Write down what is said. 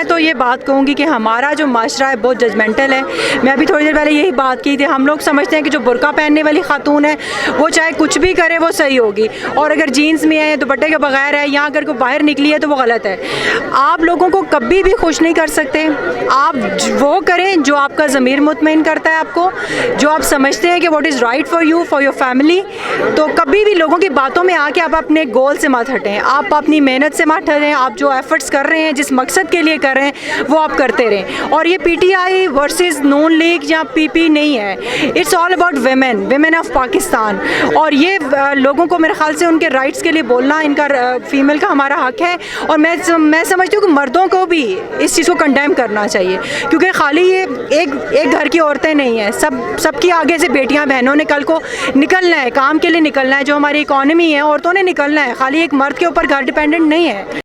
میں تو یہ بات کہوں گی کہ ہمارا جو معاشرہ ہے بہت ججمنٹل ہے. میں ابھی تھوڑی دیر پہلے یہی بات کی تھی, ہم لوگ سمجھتے ہیں کہ جو برقع پہننے والی خاتون ہے وہ چاہے کچھ بھی کرے وہ صحیح ہوگی, اور اگر جینس میں ہے, دوپٹے کے بغیر ہے, یا اگر کوئی باہر نکلی ہے تو وہ غلط ہے. آپ لوگوں کو کبھی بھی خوش نہیں کر سکتے. آپ وہ کریں جو آپ کا ضمیر مطمئن کرتا ہے, آپ کو جو آپ سمجھتے ہیں کہ what is right for you, for your family. تو کبھی بھی لوگوں کی باتوں میں آ کے آپ اپنے گول سے مت ہٹیں, آپ اپنی محنت سے مت ہٹیں. آپ جو ایفرٹس کر رہے ہیں, جس مقصد کے لیے کر رہے ہیں, وہ آپ کرتے رہیں. اور یہ P T I versus Noon League یا پی پی نہیں ہے, it's all about women of Pakistan. اور یہ لوگوں کو میرے خیال سے ان کے رائٹس کے لیے بولنا ان کا, فیمیل کا ہمارا حق ہے. اور میں سمجھتی ہوں کہ مردوں کو بھی اس چیز کو کنڈیم کرنا چاہیے, کیونکہ خالی یہ ایک گھر کی عورتیں نہیں ہیں, سب کی آگے سے بیٹیاں بہنوں نے کل کو نکلنا ہے, کام کے لیے نکلنا ہے. جو ہماری اکانومی ہے عورتوں نے نکلنا ہے, خالی ایک مرد کے اوپر گھر ڈیپینڈنٹ نہیں ہے.